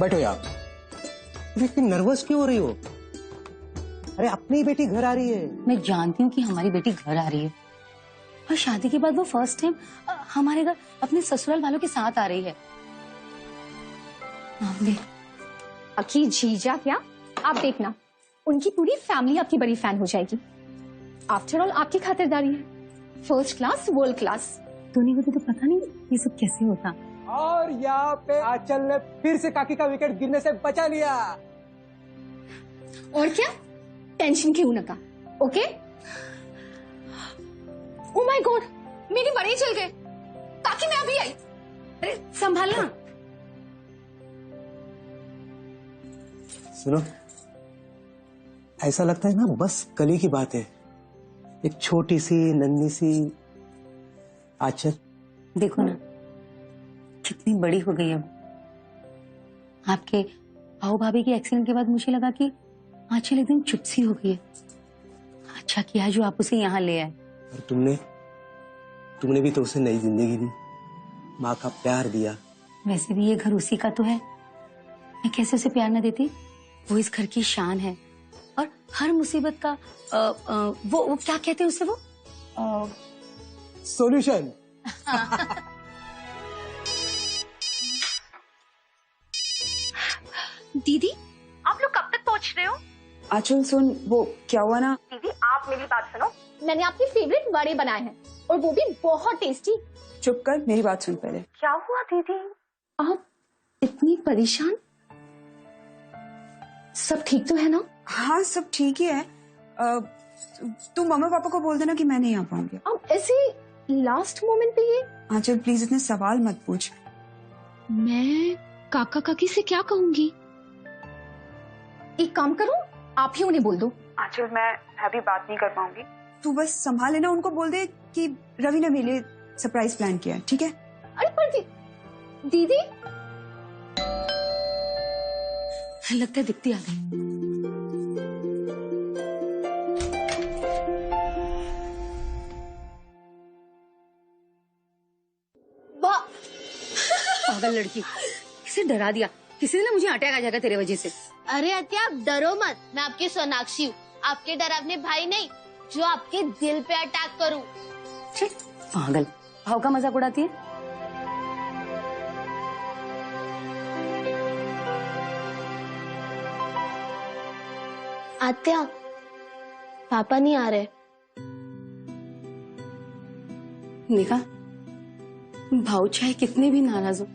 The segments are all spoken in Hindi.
बैठो यार, तुम इतनी नर्वस क्यों हो रही हो? अरे अपनी बेटी घर आ रही है। मैं जानती हूँ कि हमारी बेटी घर आ रही है और शादी के बाद वो फर्स्ट टाइम हमारे घर अपने ससुराल वालों के साथ आ रही है। आपकी जीजा क्या, आप देखना उनकी पूरी फैमिली आपकी बड़ी फैन हो जाएगी। आफ्टर ऑल आपकी खातिरदारी है, first class world class. Dhoni को तो पता नहीं ये सब कैसे होता। और यहाँ पे आंचल ने फिर से काकी का विकेट गिरने से बचा लिया। और क्या, टेंशन क्यों ना का, ओके? ओ माय गॉड, मेरी बड़े चल गए। काकी मैं अभी आई। अरे संभालना। सुनो, ऐसा लगता है ना बस कल की बात है, एक छोटी सी नन्ही सी आंचल। देखो ना कितनी बड़ी हो गई अब। आपके भाऊ भाभी के एक्सीडेंट के बाद मुझे लगा कि आंचल एकदम चुप सी हो गई है। अच्छा किया जो आप उसे यहाँ ले आए। और तुमने भी तो उसे नई जिंदगी दी, माँ का प्यार दिया। वैसे भी ये घर उसी का तो है, मैं कैसे उसे प्यार न देती। वो इस घर की शान है और हर मुसीबत का वो क्या कहते हैं उसे, वो सॉल्यूशन। दीदी आप लोग कब तक पहुंच रहे हो? आंचल सुन, वो क्या हुआ ना। दीदी आप मेरी बात सुनो, मैंने आपके फेवरेट वड़े बनाए हैं और वो भी बहुत टेस्टी। चुप कर, मेरी बात सुन पहले। क्या हुआ दीदी, आप इतनी परेशान? सब ठीक तो है ना? हाँ सब ठीक ही है। तू मम्मी पापा को बोल देना कि मैं नहीं आ पाऊंगी। अब ऐसे लास्ट मोमेंट पे ये। आंचल प्लीज इतने सवाल मत पूछ। मैं काका काकी से क्या कहूंगी? एक काम करो, आप ही उन्हें बोल दो। आंचल मैं अभी बात नहीं कर पाऊंगी, तू बस संभाल लेना। उनको बोल दे कि रवि ने मेरे लिए सरप्राइज प्लान किया है, ठीक है? अरे पर दीदी लगता है दिखती आ गई। पागल लड़की, किसे डरा दिया। किसी ने मुझे अटैक आ जाएगा तेरे वजह से। अरे अत्या आप डरो मत, मैं आपकी सोनाक्षी हूँ, आपके डरावने भाई नहीं जो आपके दिल पे अटैक करूँ। पागल, भाव का मजाक उड़ाती है। आत्या पापा नहीं आ रहे। देखा, भाव चाहे कितने भी नाराज हो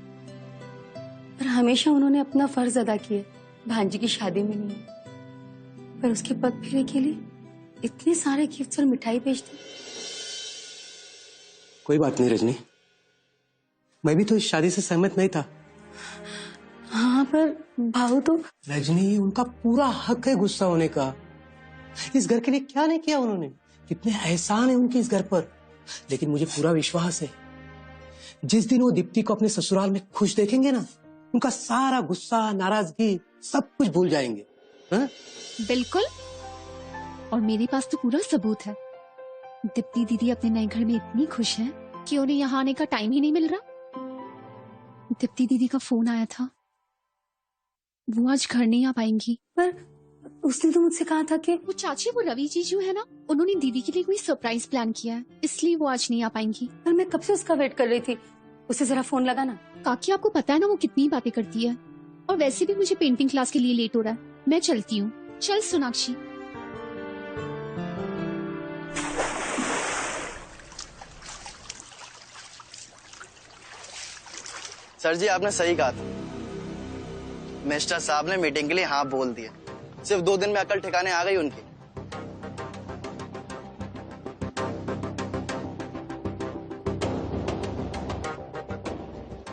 पर हमेशा उन्होंने अपना फर्ज अदा किया। भांजी की शादी में नहीं पर उसके पग फेरे के लिए इतने सारे गिफ्ट्स और मिठाई भेजते। कोई बात नहीं रजनी, मैं भी तो इस शादी से सहमत नहीं था। हाँ पर भाव तो। रजनी, उनका पूरा हक है गुस्सा होने का। इस घर के लिए क्या नहीं किया उन्होंने, कितने एहसान है उनके इस घर पर। लेकिन मुझे पूरा विश्वास है जिस दिन वो दीप्ति को अपने ससुराल में खुश देखेंगे ना, उनका सारा गुस्सा नाराजगी सब कुछ भूल जाएंगे। हा? बिल्कुल, और मेरे पास तो पूरा सबूत है। दीप्ति दीदी अपने नए घर में इतनी खुश है कि उन्हें यहाँ आने का टाइम ही नहीं मिल रहा। दीप्ति दीदी का फोन आया था, वो आज घर नहीं आ पाएंगी। पर उसने तो मुझसे कहा था कि वो चाची, वो रवि जीजू है ना, उन्होंने दीदी के लिए कोई सरप्राइज प्लान किया है, इसलिए वो आज नहीं आ पाएंगी। पर मैं कब से उसका वेट कर रही थी। उसे जरा फोन लगा ना। काकी आपको पता है ना वो कितनी बातें करती है, और वैसे भी मुझे पेंटिंग क्लास के लिए लेट हो रहा है, मैं चलती हूँ। चल सोनाक्षी। सर जी आपने सही कहा था, मिस्टर साहब ने मीटिंग के लिए हाँ बोल दिया। सिर्फ 2 दिन में अकल ठिकाने आ गई उनकी।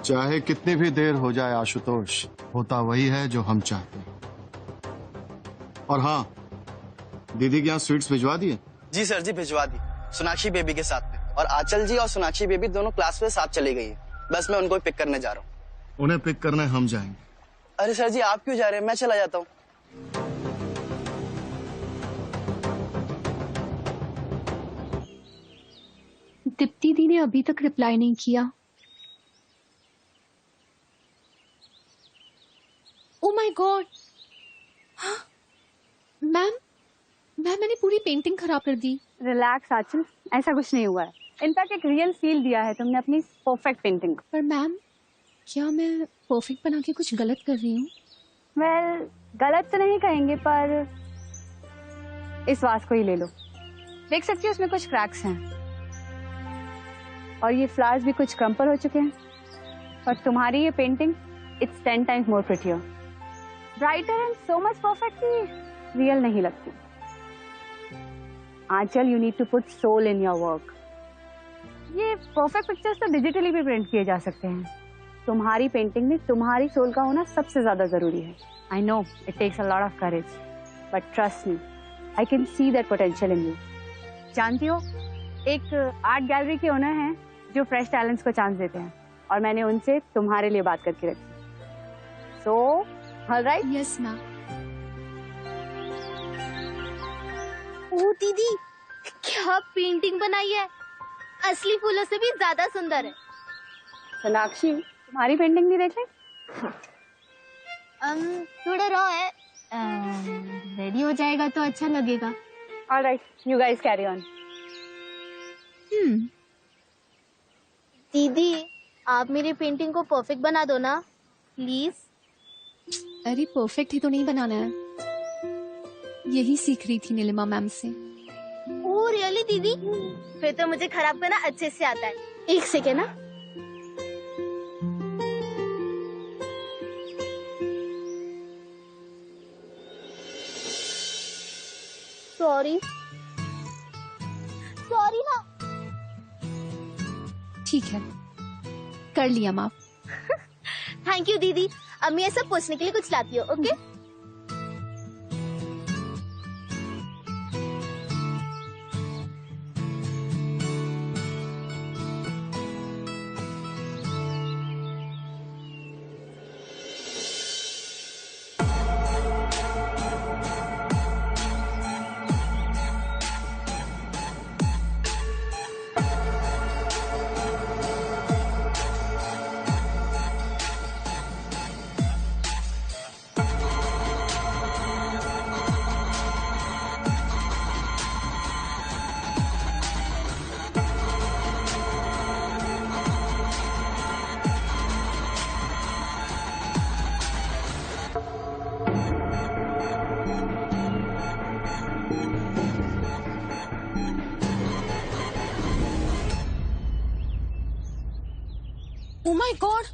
चाहे कितनी भी देर हो जाए आशुतोष, होता वही है जो हम चाहते हैं। और हाँ, दीदी के यहाँ स्वीट्स भिजवा दिए? जी सर जी भिजवा दी, सोनाक्षी बेबी के साथ में। और आंचल जी और सोनाक्षी बेबी दोनों क्लास में साथ चली गई है। बस मैं उनको पिक करने जा रहा हूँ। उन्हें पिक करने हम जाएंगे। अरे सर जी आप क्यों जा रहे हैं, मैं चला जाता हूँ। दीप्ति दी ने अभी तक रिप्लाई नहीं किया। ओ माय गॉड, मैम मैंने पूरी पेंटिंग खराब कर दी। रिलैक्स आंचल, ऐसा कुछ नहीं हुआ है। इनफैक्ट एक रियल फील दिया है तुमने अपनी परफेक्ट पेंटिंग को। पर मैम, क्या मैं परफेक्ट बना के कुछ गलत कर रही हूँ? वेल, गलत तो नहीं कहेंगे, पर इस वास को ही ले लो। देख सकती हो उसमें कुछ क्रैक्स हैं और ये फ्लावर्स भी कुछ क्रम्पल हो चुके हैं, पर तुम्हारी ये painting it's 10 times more prettier, brighter and so much perfect कि रियल नहीं लगती। Aanchal, you need to put soul in your work. ये परफेक्ट पिक्चर्स तो डिजिटली भी प्रिंट किए जा सकते हैं। तुम्हारी पेंटिंग में तुम्हारी सोल का होना सबसे ज्यादा जरूरी है। I know it takes a lot of courage, but trust me, I can see that potential in you. जानती हो, एक आर्ट गैलरी के ओनर हैं जो फ्रेश टैलेंट्स को चांस देते हैं, और मैंने उनसे तुम्हारे लिए बात करके रखी। So alright. Yes ma'am. ओ दीदी, क्या पेंटिंग बनाई है, असली फूलों से भी ज्यादा सुंदर है। सोनाक्षी, तुम्हारी पेंटिंग भी देख ले। थोड़ा रॉ है, रेडी हो जाएगा तो अच्छा लगेगा। Alright, you guys carry on. दीदी, आप मेरी पेंटिंग को परफेक्ट बना दो ना प्लीज। अरे परफेक्ट ही तो नहीं बनाना है, यही सीख रही थी नीलिमा मैम से। ओह रियली दीदी, फिर तो मुझे खराब करना अच्छे से आता है। एक सेकेंड ना। सॉरी ना। ठीक है, कर लिया माफ। थैंक यू दीदी, अब मैं ये सब पूछने के लिए कुछ लाती हूँ। ओके ओ माय गॉड,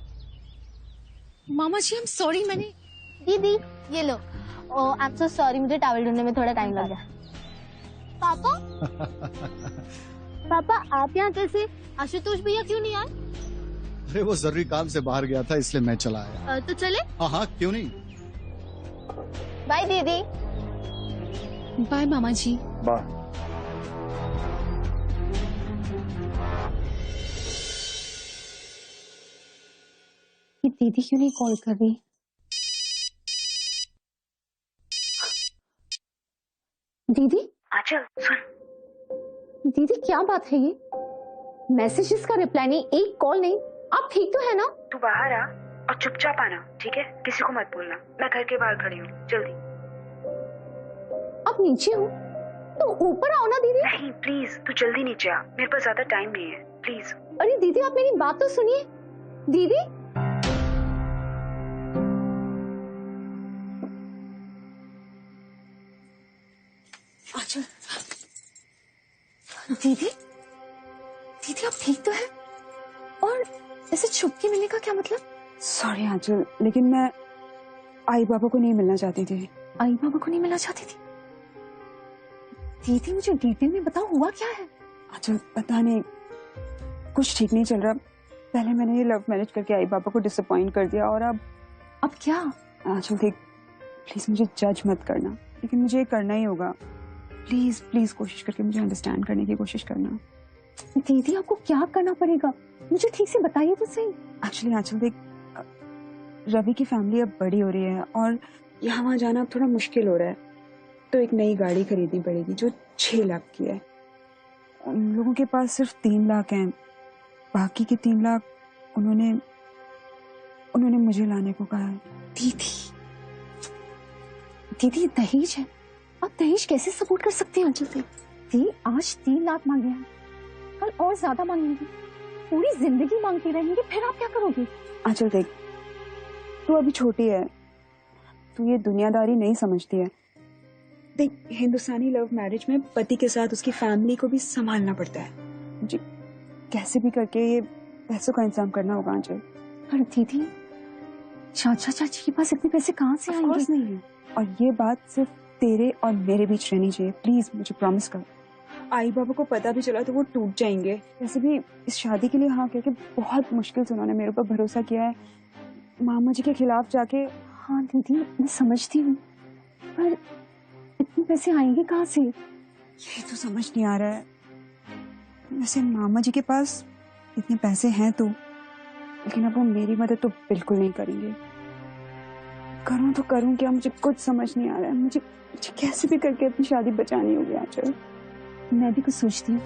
मामा जी, आई एम सॉरी। मैंने दीदी ये लो। Oh I am so sorry, मुझे टॉवल ढूंढने में थोड़ा टाइम लग गया। पापा पापा, आप यहाँ कैसे? आशुतोष भैया क्यों नहीं आए? अरे वो जरूरी काम से बाहर गया था, इसलिए मैं चला आया। तो चले। हाँ, क्यों नहीं। बाय दीदी। बाय मामा जी। बाय। ये दीदी क्यों नहीं कॉल कर रही? दीदी, आंचल सुन, दीदी क्या बात है ये? मैसेजेस का रिप्लाई नहीं, एक कॉल नहीं। आप ठीक तो है ना? तू बाहर आ और चुपचाप आना, ठीक है? किसी को मत बोलना, मैं घर के बाहर खड़ी हूँ, जल्दी। आप नीचे हो तो ऊपर आओ ना दीदी। नहीं प्लीज, तू जल्दी नीचे आ, मेरे पास ज्यादा टाइम नहीं है, प्लीज। अरे दीदी, आप मेरी बात तो सुनिए। दीदी, अच्छा दीदी, दीदी आप ठीक तो है? और ऐसे छुप के मिलने का क्या मतलब? सॉरी आंचल, लेकिन मैं आई बाबा को नहीं मिलना चाहती थी। आई बाबा को नहीं मिलना चाहती थी? दीदी मुझे डिटेल में बताओ, हुआ क्या है? आंचल पता नहीं, कुछ ठीक नहीं चल रहा। पहले मैंने ये लव मैरिज करके आई बाबा को डिसअपॉइंट कर दिया, और अब क्या? आंचल देख, प्लीज मुझे जज मत करना, लेकिन मुझे ये करना ही होगा। प्लीज प्लीज कोशिश करके मुझे अंडरस्टैंड करने की कोशिश करना। दीदी आपको क्या करना पड़ेगा? मुझे ठीक से बताइए तो सही। एक्चुअली आंचल देख, रवि की फैमिली अब बड़ी हो रही है और यहाँ वहाँ जाना अब थोड़ा मुश्किल हो रहा है, तो एक नई गाड़ी खरीदनी पड़ेगी जो 6 लाख की है। उन लोगों के पास सिर्फ 3 लाख हैं, बाकी के 3 लाख उन्होंने मुझे लाने को कहा है। दीदी, दीदी दहेज है, आप दहेज कैसे सपोर्ट कर सकते हैं आंचल से? दी आज 3 लाख मांगे हैं, कल और ज्यादा मांगेंगे, पूरी जिंदगी मांगते रहेंगे, फिर आप क्या करोगे? आंचल देख, तू अभी छोटी है, तू ये दुनियादारी नहीं समझती है। देख, हिंदुस्तानी लव मैरिज में पति के साथ उसकी फैमिली को भी संभालना पड़ता है। मुझे कैसे भी करके ये पैसों का इंतजाम करना होगा आंचल। पर दीदी, चाचा चाची के पास इतने पैसे कहाँ से आएंगे? नहीं है, और ये बात सिर्फ तेरे और मेरे बीच रहनी चाहिए। प्लीज मुझे प्रॉमिस कर। आई बाबा को पता भी चला तो वो टूट जाएंगे। वैसे भी इस शादी के लिए हाँ कह के बहुत मुश्किल से उन्होंने मेरे ऊपर भरोसा किया है। मामा जी के खिलाफ जाके। हाँ दीदी, मैं समझती हूँ, पर इतने पैसे आएंगे कहाँ से? ये तो समझ नहीं आ रहा है। वैसे मामा जी के पास इतने पैसे हैं तो, लेकिन अब वो मेरी मदद तो बिल्कुल नहीं करेंगे। करूं तो करूं क्या, मुझे कुछ समझ नहीं आ रहा है। मुझे कैसे भी करके अपनी शादी बचानी होगी आंचल। मैं भी कुछ सोचती हूँ।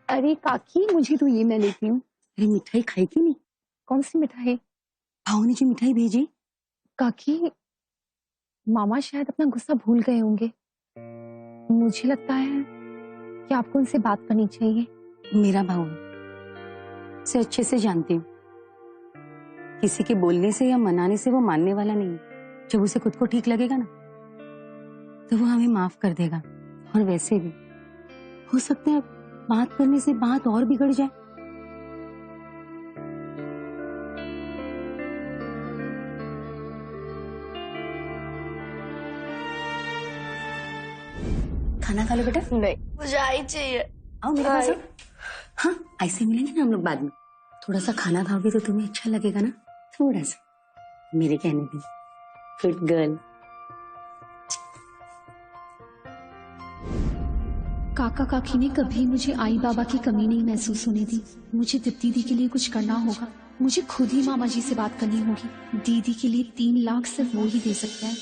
अरे काकी, मुझे तो ये मैं लेती हूँ। अरे मिठाई खाई थी नहीं? कौन सी मिठाई? भाव ने जो मिठाई भेजी। काकी, मामा शायद अपना गुस्सा भूल गए होंगे। मुझे लगता है कि आपको उनसे बात करनी चाहिए। मेरा भाव से अच्छे से जानती हूँ, किसी के बोलने से या मनाने से वो मानने वाला नहीं। जब उसे खुद को ठीक लगेगा ना, तो वो हमें माफ कर देगा। और वैसे भी हो सकता है बात करने से बात और बिगड़ जाए। खाना खा लो बेटा। नहीं, मुझे आई चाहिए। आओ मेरे पास आओ। हाँ, ऐसे मिलेंगे ना हम लोग बाद में। थोड़ा सा खाना खाओगे तो तुम्हें अच्छा लगेगा ना, थोड़ा सा, मेरे कहने पे। Good girl. काका काकी ने कभी मुझे आई बाबा की कमी नहीं महसूस होने दी। मुझे दीप्ति दीदी के लिए कुछ करना होगा। मुझे खुद ही मामा जी से बात करनी होगी। दीदी के लिए 3 लाख सिर्फ वो ही दे सकता है।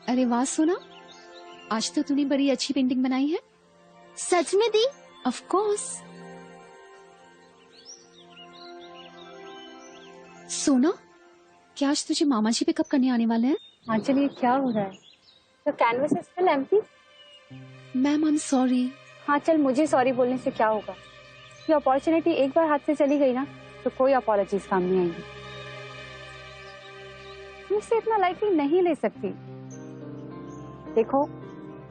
अरे वाह सोना, आज तो तूने बड़ी अच्छी पेंटिंग बनाई है। सच में दी? Of course. सोना, क्या आज तुझे मामा जी पिकअप करने आने वाले हैं? हाँ चलिए, क्या हो रहा है? तो canvas is still empty. Ma'am I am sorry. हाँ चल, मुझे सॉरी बोलने से क्या होगा? ये अपॉर्चुनिटी एक बार हाथ से चली गई ना, तो कोई अपॉलॉजीज काम नहीं आएंगी। मुझसे इतना लाइटली नहीं ले सकती। देखो,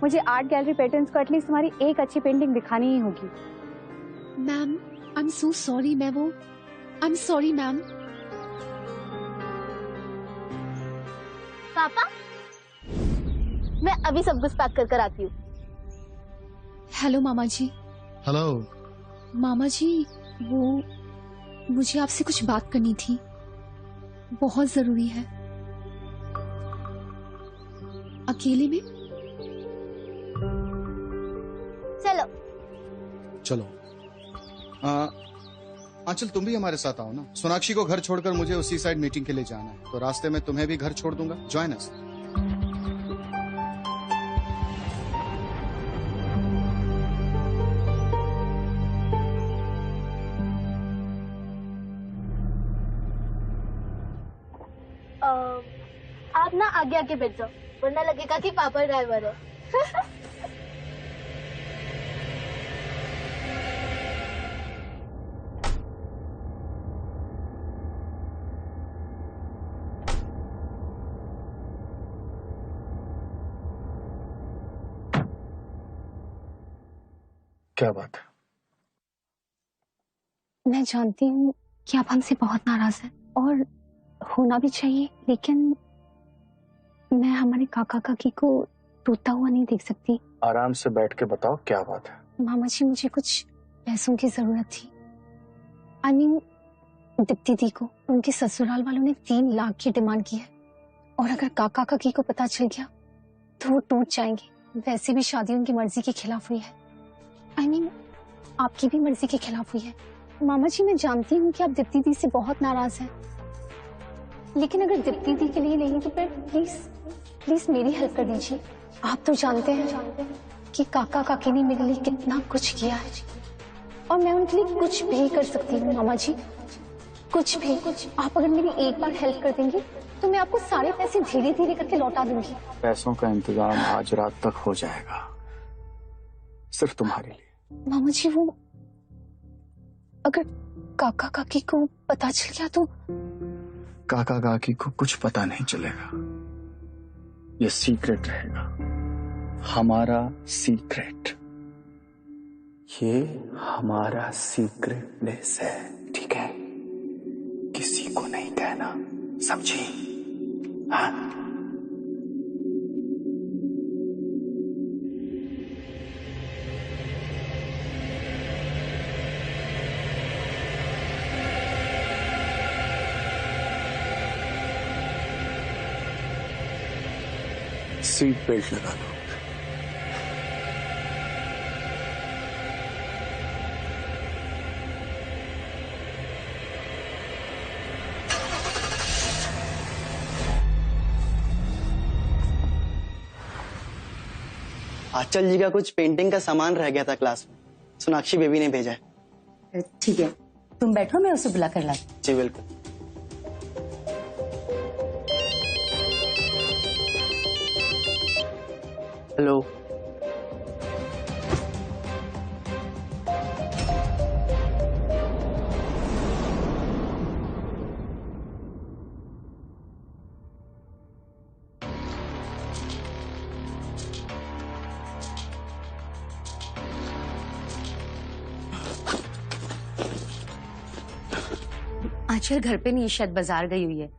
मुझे आर्ट गैलरी पैटर्न्स को एटलीस्ट तुम्हारी एक अच्छी पेंटिंग दिखानी ही होगी। Ma'am I am so sorry. I am sorry ma'am. पापा, मैं अभी सब कुछ पैक कर आती हूँ। हेलो मामा जी। हेलो। मामा जी, वो मुझे आपसे कुछ बात करनी थी, बहुत जरूरी है। अकेले में? चलो। चलो। आंचल, तुम भी हमारे साथ आओ ना। सोनाक्षी को घर छोड़कर मुझे उसी साइड मीटिंग के लिए जाना है, तो रास्ते में तुम्हें भी घर छोड़ दूंगा। Join us. आप ना आगे आगे बैठ जाओ, वरना लगेगा कि पापा ड्राइवर है। क्या बात है? मैं जानती हूँ कि आप हमसे बहुत नाराज हैं, और होना भी चाहिए, लेकिन मैं हमारे काका काकी को रोता हुआ नहीं देख सकती। आराम से बैठ के बताओ क्या बात है। मामा जी, मुझे कुछ पैसों की जरूरत थी। आई मीन दीप्ति दी को उनके ससुराल वालों ने 3 लाख की डिमांड की है, और अगर काका काकी को पता चल गया तो वो टूट जाएंगे। वैसे भी शादी उनकी मर्जी के खिलाफ हुई है। आई मीन आपकी भी मर्जी के खिलाफ हुई है। मामा जी, मैं जानती हूँ कि आप दीप्ति दी से बहुत नाराज हैं, लेकिन अगर दीप्ति दी के लिए नहीं तो फिर प्लीज प्लीज मेरी हेल्प कर दीजिए। आप तो जानते हैं कि काका काकी ने मेरे लिए कितना कुछ किया है, और मैं उनके लिए कुछ भी कर सकती हूँ मामा जी, कुछ भी। आप अगर मेरी एक बार हेल्प कर देंगे तो मैं आपको सारे पैसे धीरे धीरे करके लौटा दूंगी। पैसों का इंतजाम आज रात तक हो जाएगा, सिर्फ तुम्हारे लिए। मामा जी, वो अगर काका काकी को पता चल गया तो? काका काकी को कुछ पता नहीं चलेगा, ये सीक्रेट रहेगा, हमारा सीक्रेट। ये हमारा सीक्रेट प्लेस है, ठीक है? किसी को नहीं कहना, समझी? हाँ? सीट बेल्ट लगा लो। आंचल जी का कुछ पेंटिंग का सामान रह गया था क्लास में, सोनाक्षी बेबी ने भेजा है। ठीक है, तुम बैठो, मैं उसे बुला कर लाती। जी बिल्कुल। हेलो। आंचल घर पे नहीं, शायद बाजार गई हुई है।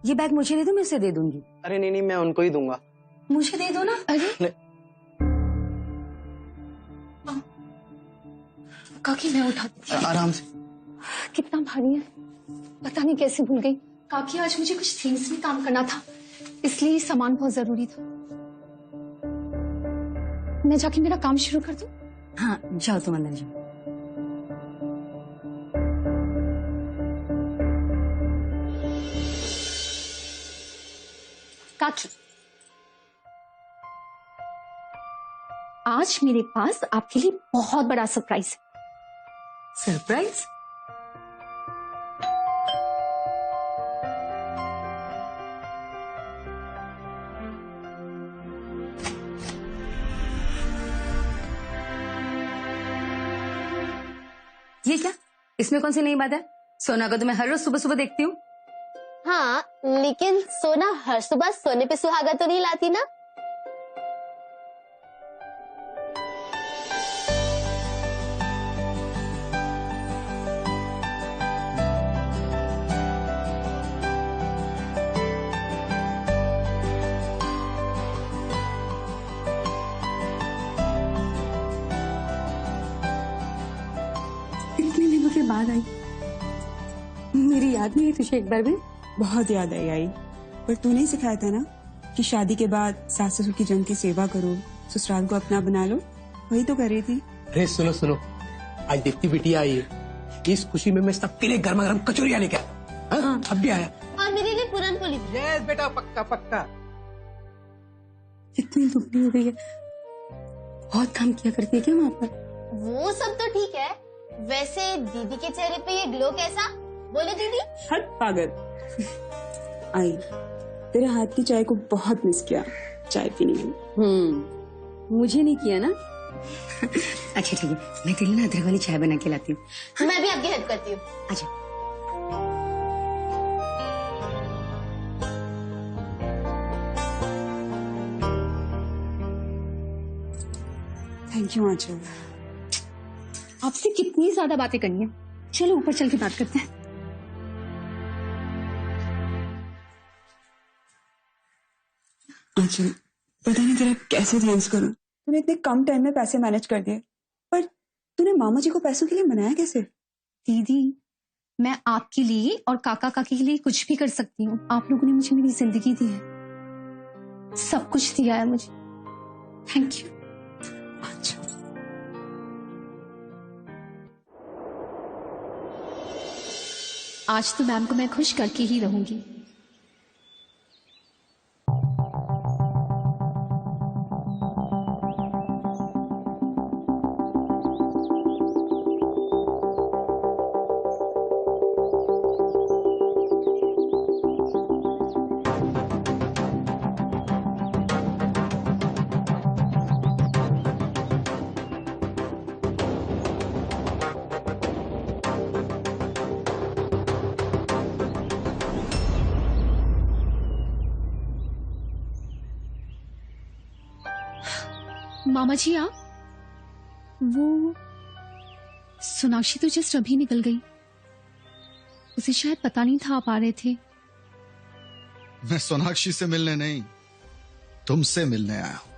ये बैग मुझे दे दो, मैं उसे दे दूंगी। अरे नहीं, मैं उनको ही दूंगा। मुझे दे दो ना। अरे काकी, मैं उठाती हूँ। आराम से। कितना भारी है, पता नहीं कैसे भूल गई। काकी, आज मुझे कुछ थीम्स में काम करना था, इसलिए सामान बहुत जरूरी था। मैं जाके मेरा काम शुरू कर दूं? हाँ जाओ, तुम अंदर जाओ। काकी, आज मेरे पास आपके लिए बहुत बड़ा सरप्राइज है। सरप्राइज? ये क्या? इसमें कौन सी नई बात है? सोना को तो मैं हर रोज सुबह सुबह देखती हूँ। हाँ, लेकिन सोना हर सुबह सोने पे सुहागा तो नहीं लाती ना। इतने दिनों के बाद आई, मेरी याद नहीं है तुझे एक बार भी? बहुत याद आई। पर तूने सिखाया था ना कि शादी के बाद सास ससुर की जंग की सेवा करो, ससुराल को अपना बना लो, वही तो कर रही थी। अरे सुनो सुनो, आज दीप्ति बिटिया आई है, इस खुशी में मैं सबके लिए गर्मा गर्म कचौरियां लेके आया। हाँ, अब भी आया। और मेरे लिए पूरन पोली। यस बेटा, पक्का पक्का। इतनी दुबली हो गई है, बहुत काम किया करती है क्या वहाँ पर? वो सब तो ठीक है, वैसे दीदी के चेहरे पे ये ग्लो कैसा? बोलो दीदी। हट पागल। आई, तेरे हाथ की चाय को बहुत मिस किया, चाय पीने में। मुझे नहीं किया ना। अच्छा ठीक है, मैं तेरे लिए ना अदरक वाली चाय बना के लाती हूँ। मैं भी आपकी हेल्प करती हूँ। अच्छा। थैंक यू आंचल। आपसे कितनी ज्यादा बातें करनी है, चलो ऊपर चल के बात करते हैं। आंचल, पता नहीं तेरा कैसे थैंक्स करूं। तूने इतने कम टाइम में पैसे मैनेज कर दिए, पर तूने मामा जी को पैसों के लिए मनाया कैसे? दीदी, मैं आपके लिए और काका काकी के लिए कुछ भी कर सकती हूँ। आप लोगों ने मुझे मेरी जिंदगी दी है, सब कुछ दिया है मुझे। Thank you. अच्छा, आज तो मैम को मैं खुश करके ही रहूंगी। मामा जी आप, वो सोनाक्षी तो जस्ट अभी निकल गई, उसे शायद पता नहीं था आप आ रहे थे। मैं सोनाक्षी से मिलने नहीं, तुमसे मिलने आया हूं।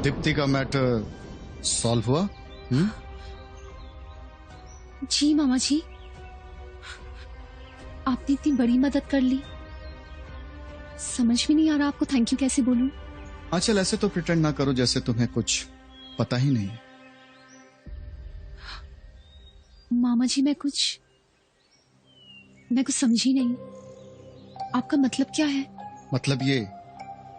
दीप्ति का मैटर सॉल्व हुआ? जी मामा जी, आपने इतनी बड़ी मदद कर ली, समझ में नहीं आ रहा आपको थैंक यू कैसे बोलूं। आंचल, ऐसे तो प्रिटेंड ना करो जैसे तुम्हें कुछ पता ही नहीं है। मामा जी मैं कुछ समझी नहीं, आपका मतलब क्या है? मतलब ये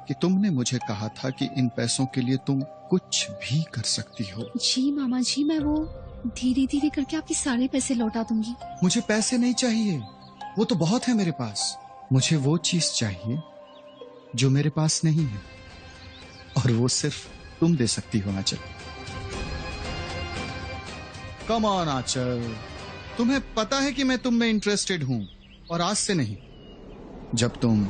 कि तुमने मुझे कहा था कि इन पैसों के लिए तुम कुछ भी कर सकती हो। जी मामा जी, मैं वो धीरे धीरे करके आपके सारे पैसे लौटा दूंगी। मुझे पैसे नहीं चाहिए, वो तो बहुत है मेरे पास। मुझे वो चीज चाहिए जो मेरे पास नहीं है, और वो सिर्फ तुम दे सकती हो आंचल। कम ऑन आंचल, तुम्हें पता है कि मैं तुम में इंटरेस्टेड हूं, और आज से नहीं, जब तुम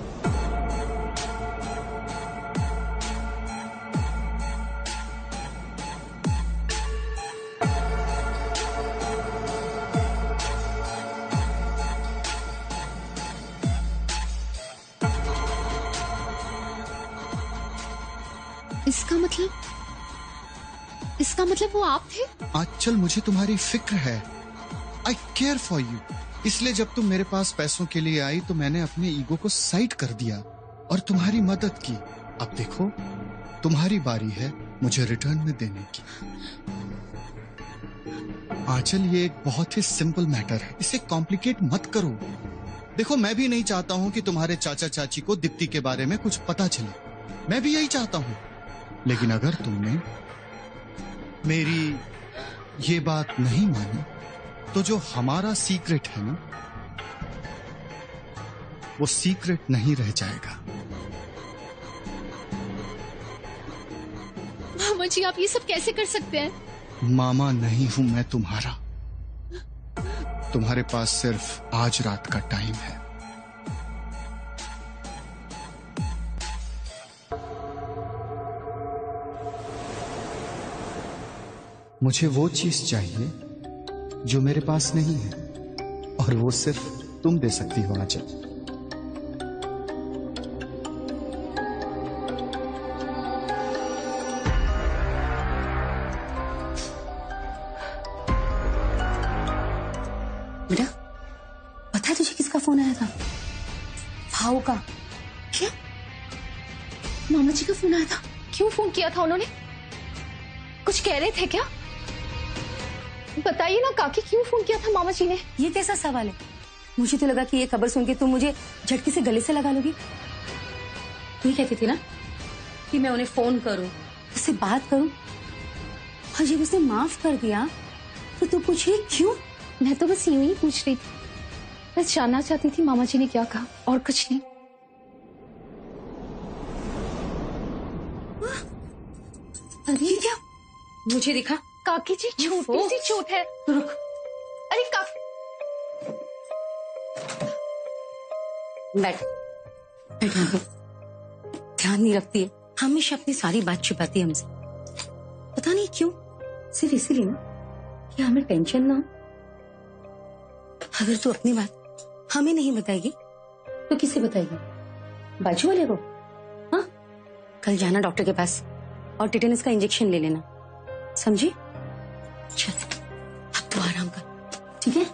इसका मतलब वो आप थे? आंचल, मुझे तुम्हारी फिक्र है। आई केयर फॉर यू। इसलिए जब तुम मेरे पास पैसों के लिए आई तो मैंने अपने ईगो को साइड कर दिया और तुम्हारी मदद की। अब देखो, तुम्हारी बारी है मुझे रिटर्न में देने की। आंचल, ये एक बहुत ही सिंपल मैटर है, इसे कॉम्प्लिकेट मत करो। देखो, मैं भी नहीं चाहता हूं कि तुम्हारे चाचा चाची को दीप्ति के बारे में कुछ पता चले, मैं भी यही चाहता हूं। लेकिन अगर तुमने मेरी ये बात नहीं मानी तो जो हमारा सीक्रेट है ना, वो सीक्रेट नहीं रह जाएगा। मामा जी, आप ये सब कैसे कर सकते हैं? मामा नहीं हूं मैं तुम्हारा। तुम्हारे पास सिर्फ आज रात का टाइम है। मुझे वो चीज चाहिए जो मेरे पास नहीं है, और वो सिर्फ तुम दे सकती हो आंचल। बेटा, पता है तुझे किसका फोन आया था? भाऊ का। क्या? मामा जी का फोन आया था? क्यों फोन किया था उन्होंने? कुछ कह रहे थे क्या? बताइए ना काकी, क्यों फोन किया था मामा जी ने? ये कैसा सवाल है? मुझे तो लगा कि ये खबर सुन के तुम मुझे झटके से गले से लगा लोगी। तू ही कहती थी ना कि मैं उन्हें फोन करूं, उससे बात करूं, और जब उसने माफ कर दिया तो तू पूछी क्यों? मैं तो बस यूं ही पूछ रही थी, बस जानना चाहती थी मामा जी ने क्या कहा, और कुछ नहीं। अरे क्या? मुझे दिखा? काकी जी, छोटी सी चोट है। रुक। अरे काकी, बैठ बैठ यहाँ पे। ध्यान नहीं रखती है, हमेशा अपनी सारी बात छुपाती है हमसे। पता नहीं क्यों, सिर्फ इसीलिए ना कि हमें टेंशन ना हो। अगर तू अपनी बात हमें नहीं बताएगी तो किसे बताएगी? बाजू वाले को? हाँ, कल जाना डॉक्टर के पास और टिटेनस का इंजेक्शन ले लेना, समझी? चल अब तो आराम कर, ठीक है?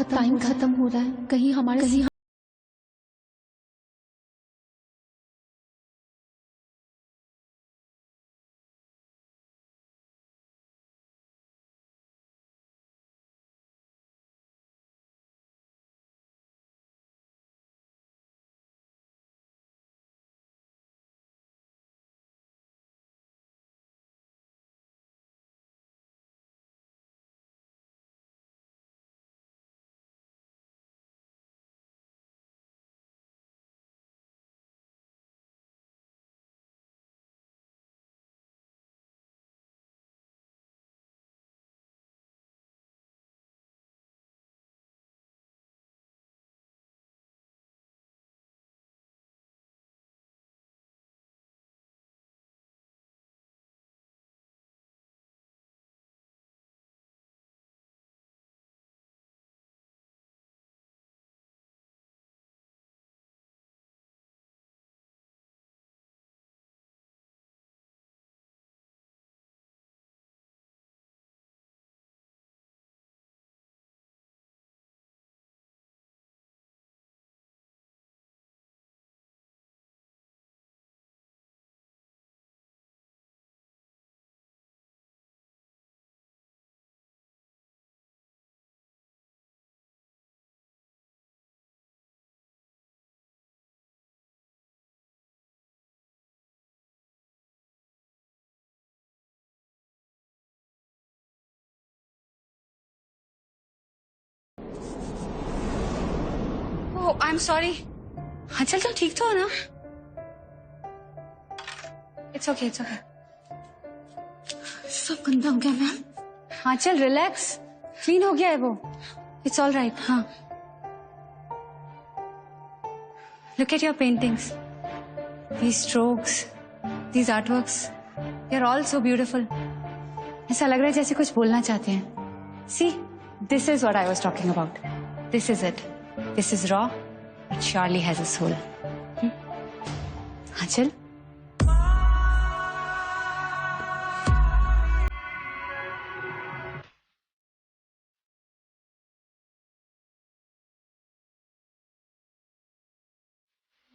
टाइम खत्म हो रहा है, कहीं हमारे आई एम सॉरी। हाँ चल चल, ठीक तो हो ना? It's okay it's okay. सब गंदा हो गया मैम। हाँ चल रिलैक्स, क्लीन हो गया है वो, इट्स ऑल राइट। हाँ look at your paintings, these strokes, these artworks, they are all so beautiful. ऐसा लग रहा है जैसे कुछ बोलना चाहते हैं। See, this is what I was talking about, this is it, this is raw but surely has a soul. हाँ चल।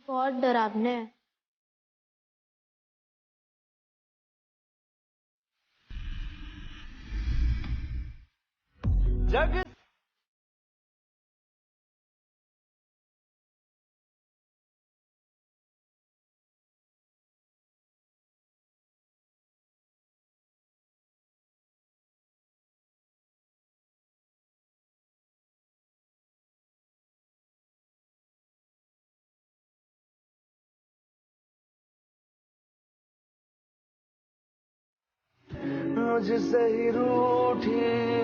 बहुत डरावने है। जग मुझसे ही रूठी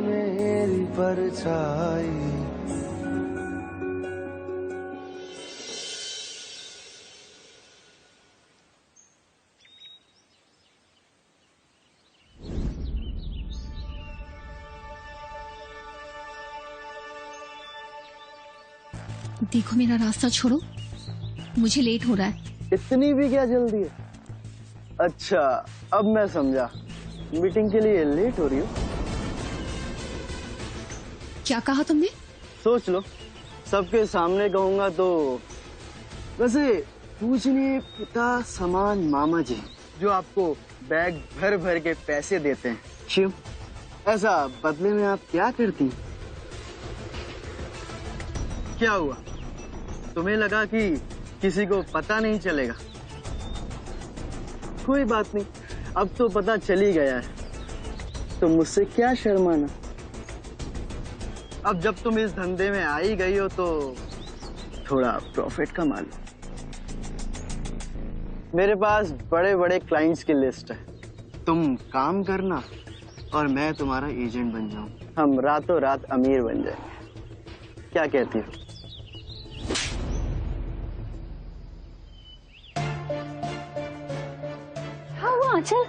मेरी परछाई, देखो मेरा रास्ता छोड़ो, मुझे लेट हो रहा है। इतनी भी क्या जल्दी है? अच्छा अब मैं समझा, मीटिंग के लिए लेट हो रही हो। क्या कहा तुमने? सोच लो, सबके सामने कहूंगा तो। वैसे पूजनीय पिता समान मामा जी जो आपको बैग भर भर के पैसे देते हैं, क्यों? ऐसा बदले में आप क्या करती? क्या हुआ, तुम्हें लगा कि किसी को पता नहीं चलेगा? कोई बात नहीं, अब तो पता चल ही गया है, तो मुझसे क्या शर्माना। अब जब तुम इस धंधे में आ ही गई हो तो थोड़ा प्रॉफिट कमा लो। मेरे पास बड़े बड़े क्लाइंट्स की लिस्ट है, तुम काम करना और मैं तुम्हारा एजेंट बन जाऊं, हम रातों रात अमीर बन जाएंगे। क्या कहती हो? How आंचल,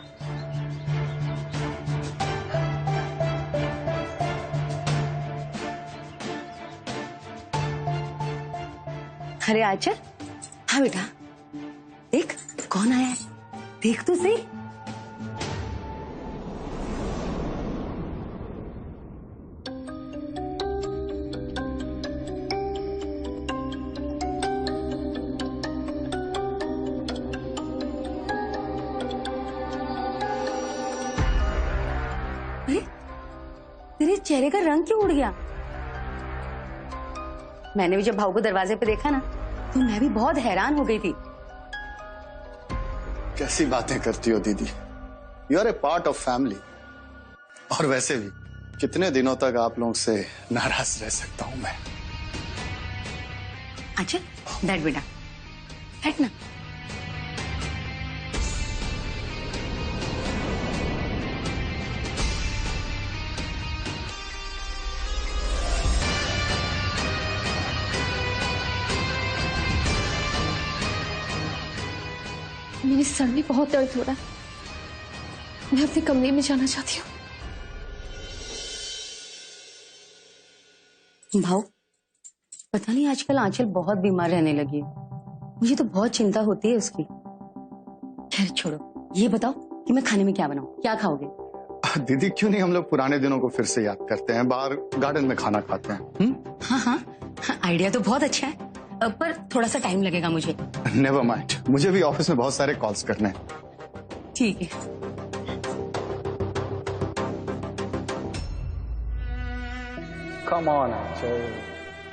अरे आंचल, हाँ बेटा, देख कौन आया है, देख तो सही। अरे तेरे चेहरे का रंग क्यों उड़ गया? मैंने भी जब भाऊ को दरवाजे पे देखा ना, तो मैं भी बहुत हैरान हो गई थी। कैसी बातें करती हो दीदी, you are a part of family. और वैसे भी कितने दिनों तक आप लोगों से नाराज रह सकता हूं मैं। अच्छा बैठ बेटा, बैठ ना। मेरे सर में बहुत दर्द हो रहा है, मैं अपने कमरे में जाना चाहती हूँ। भाऊ, पता नहीं आजकल आंचल बहुत बीमार रहने लगी है, मुझे तो बहुत चिंता होती है उसकी। खैर छोड़ो, ये बताओ कि मैं खाने में क्या बनाऊं, क्या खाओगे? दीदी क्यों नहीं हम लोग पुराने दिनों को फिर से याद करते हैं, बाहर गार्डन में खाना खाते हैं। हाँ हाँ, आइडिया तो बहुत अच्छा है, पर थोड़ा सा टाइम लगेगा मुझे। नेवर माइंड, मुझे भी ऑफिस में बहुत सारे कॉल्स करने हैं। ठीक है। कम ऑन आंचल,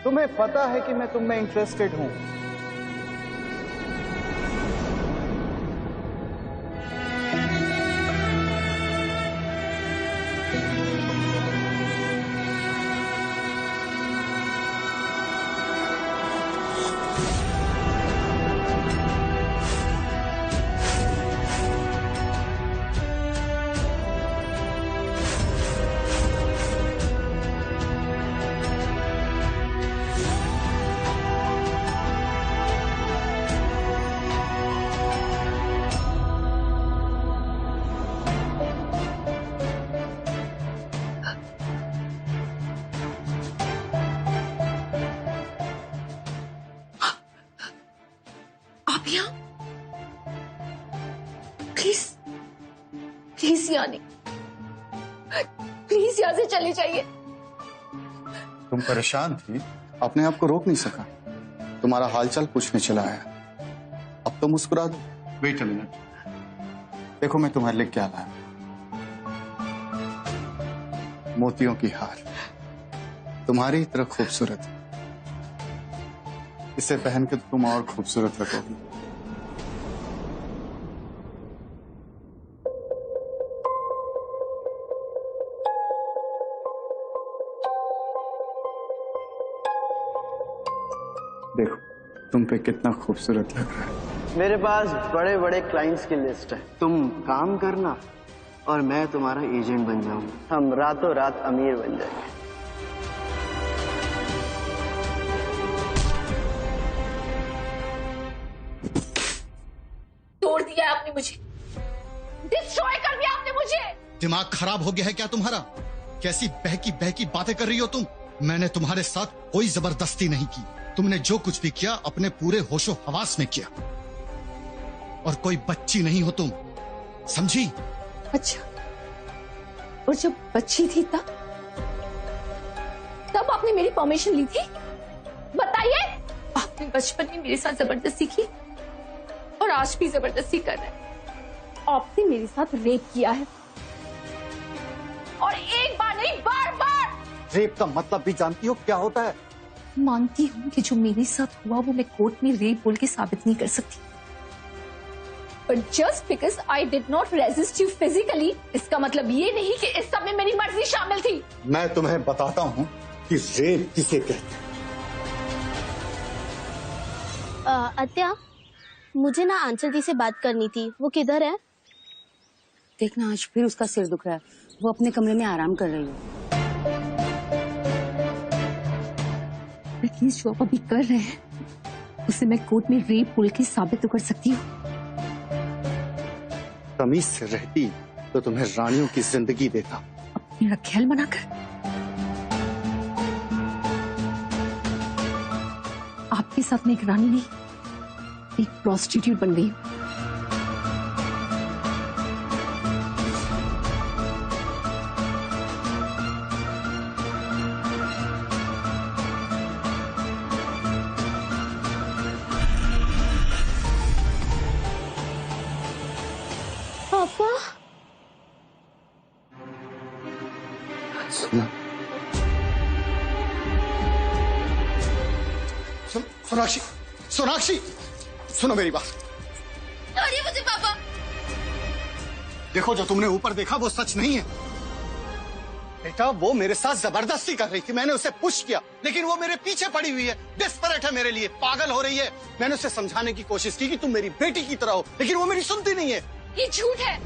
तुम्हें पता है कि मैं तुम में इंटरेस्टेड हूं। आप यहाँ? प्लीज प्लीज यहाँ नहीं, प्लीज यहाँ से चले जाइए। तुम परेशान थी, अपने आप को रोक नहीं सका, तुम्हारा हालचाल पूछने चला आया। अब तो मुस्कुरा दो। वेट अ मिनट, देखो मैं तुम्हारे लिए क्या लाया। मोतियों की हार, तुम्हारी तरह खूबसूरत, इसे पहन के तुम और खूबसूरत लगोगी। देखो तुम पे कितना खूबसूरत लग रहा है। मेरे पास बड़े बड़े क्लाइंट्स की लिस्ट है, तुम काम करना और मैं तुम्हारा एजेंट बन जाऊंगा, हम रातों रात अमीर बन जाएंगे। तोड़ दिया आपने मुझे, डिस्ट्रॉय कर दिया आपने मुझे। दिमाग खराब हो गया है क्या तुम्हारा? कैसी बहकी बहकी बातें कर रही हो तुम? मैंने तुम्हारे साथ कोई जबरदस्ती नहीं की, तुमने जो कुछ भी किया अपने पूरे होशो हवास में किया, और कोई बच्ची नहीं हो तुम, समझी? अच्छा, और जब बच्ची थी तब आपने मेरी परमिशन ली थी? बताइए। आपने बचपन में मेरे साथ जबरदस्ती की और आज भी जबरदस्ती कर रहे हैं। आपने मेरे साथ रेप किया है, और एक बार नहीं बार बार। रेप का मतलब भी जानती हो क्या होता है? मानती हूँ कि जो मेरे साथ हुआ वो मैं कोर्ट में रेप बोल के साबित नहीं कर सकती, But just because I did not resist you physically, इसका मतलब ये नहीं कि इस सब में मेरी मर्जी शामिल थी। मैं तुम्हें बताता हूँ कि रेप किसे कहते हैं। अत्या, मुझे ना आंचल दी से बात करनी थी, वो किधर है? देखना आज फिर उसका सिर दुख रहा है, वो अपने कमरे में आराम कर रही है। एटलीस्ट जो आप अभी कर रहे हैं उसे मैं कोर्ट में रेप बोल के साबित तो कर सकती हूँ। तमीज से रहती तो तुम्हें रानियों की जिंदगी देता। मेरा ख्याल बनाकर आपके साथ में एक रानी नहीं, एक प्रोस्टिट्यूट बन गई। पापा सुनो सोनाक्षी, सोनाक्षी सुनो मेरी बात। छोड़िए मुझे पापा। देखो जो तुमने ऊपर देखा वो सच नहीं है बेटा। वो मेरे साथ जबरदस्ती कर रही थी, मैंने उसे पुश किया, लेकिन वो मेरे पीछे पड़ी हुई है, डेस्परेट है मेरे लिए, पागल हो रही है। मैंने उसे समझाने की कोशिश की कि तुम मेरी बेटी की तरह हो, लेकिन वो मेरी सुनती नहीं है। ये झूठ है।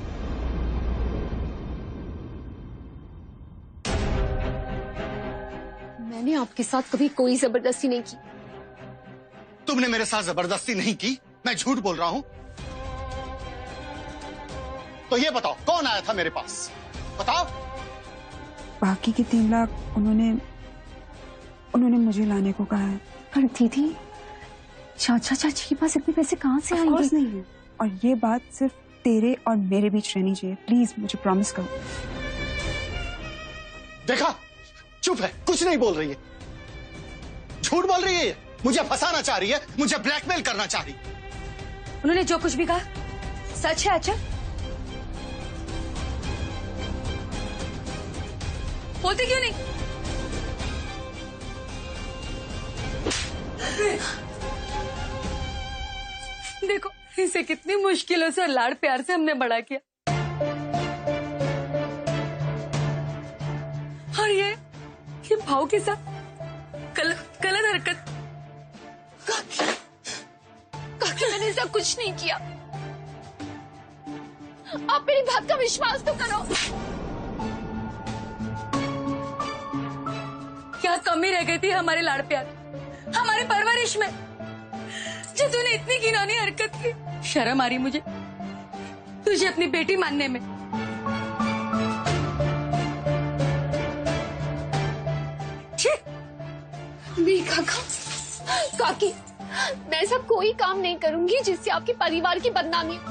मैंने आपके साथ कभी कोई जबरदस्ती नहीं की। तुमने मेरे साथ जबरदस्ती नहीं की, मैं झूठ बोल रहा हूं? तो ये बताओ कौन आया था मेरे पास, बताओ। बाकी की 3 लाख उन्होंने मुझे लाने को कहा है। पर दीदी, चाचा चाची के पास इतने पैसे कहाँ से आएंगे? नहीं है, और ये बात सिर्फ तेरे और मेरे बीच रहनी चाहिए। प्लीज मुझे प्रॉमिस करो। देखा, चुप है, कुछ नहीं बोल रही है, झूठ बोल रही है ये। मुझे फंसाना चाह रही है, मुझे ब्लैकमेल करना चाह रही है। उन्होंने जो कुछ भी कहा सच है। अच्छा बोलते क्यों नहीं? देखो इसे कितनी मुश्किलों से और लाड़ प्यार से हमने बड़ा किया, और ये भाव के साथ गलत हरकत। काकी मैंने ऐसा कुछ नहीं किया। आप मेरी बात का विश्वास तो करो। क्या कमी रह गई थी हमारे लाड़ प्यार, हमारे परवरिश में, जो तूने इतनी घिनौनी हरकत की? शर्म आ रही मुझे तुझे अपनी बेटी मानने में। नहीं काकी, मैं ऐसा कोई काम नहीं करूंगी जिससे आपके परिवार की बदनामी हो।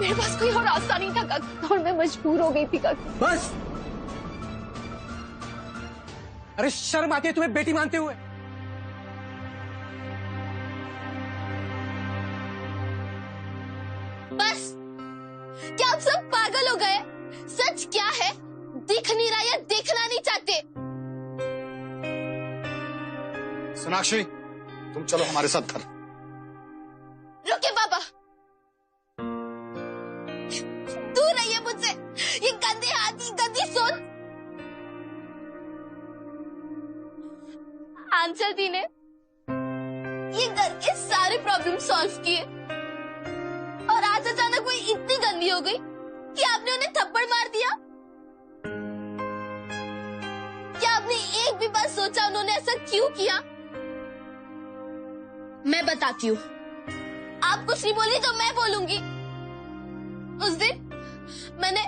मेरे पास कोई और रास्ता नहीं था काकी, और मैं मजबूर हो गई थी काकी। बस। अरे शर्म आती है तुम्हें बेटी मानते हुए? बस, क्या आप सब पागल हो गए? सच क्या है दिख नहीं रहा या देखना नहीं चाहते? सोनाक्षी, तुम चलो हमारे साथ घर। रुके पापा, दूर रहिए मुझसे, ये गंदे हाथ, ये गंदी सोच। आंचल दी ने ये घर के सारे प्रॉब्लम सॉल्व किए, और आज अचानक कोई इतनी गंदी हो गई कि आपने उन्हें थप्पड़ मार दिया। क्या आपने एक भी बार सोचा उन्होंने ऐसा क्यों किया? मैं बताती हूँ, आप कुछ नहीं बोली तो मैं बोलूंगी। उस दिन मैंने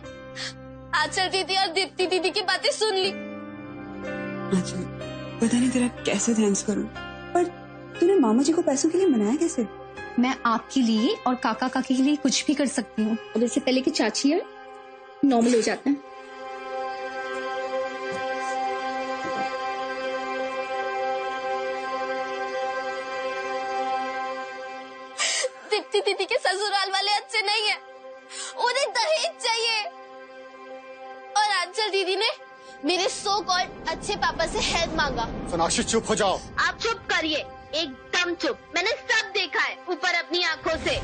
आंचल दीदी और दीप्ति दीदी की बातें सुन ली। अच्छा, पता नहीं तेरा कैसे थैंक्स करूं, पर तूने मामा जी को पैसों के लिए मनाया कैसे? मैं आपके लिए और काका काकी के लिए कुछ भी कर सकती हूँ। अब इससे पहले कि चाची है नॉर्मल हो जाते हैं। दीप्ति दीदी के ससुराल वाले अच्छे नहीं है, उन्हें दहेज चाहिए। और आंचल दीदी ने मेरे सो कॉल्ड अच्छे पापा से हेल्प मांगा। सोनाक्षी चुप हो जाओ। आप चुप करिए, एकदम चुप। मैंने सब देखा है ऊपर अपनी आंखों से।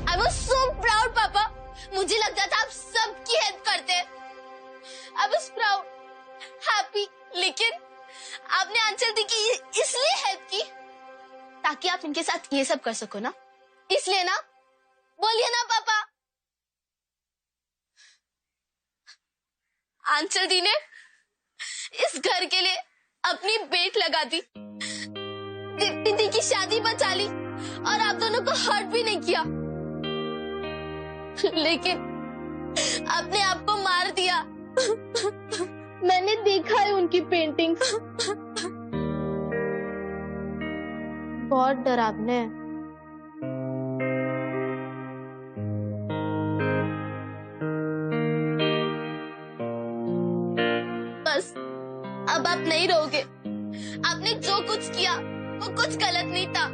I was so proud पापा, मुझे लगता था आप सबकी हेल्प करते हैं। I was proud, happy, लेकिन आपने आंचल दी की इसलिए हेल्प की ताकि आप इनके साथ ये सब कर सको ना, इसलिए ना? बोलिए ना पापा। आंचल दी ने इस घर के लिए अपनी बेट लगा दी। दीप्ति दी उनकी शादी बचा ली और आप दोनों को हर्ट भी नहीं किया, लेकिन अपने आप को मार दिया। मैंने देखा है उनकी पेंटिंग्स, बहुत डरावने हैं। बस अब आप नहीं रहोगे। आपने जो कुछ किया वो कुछ गलत नहीं था।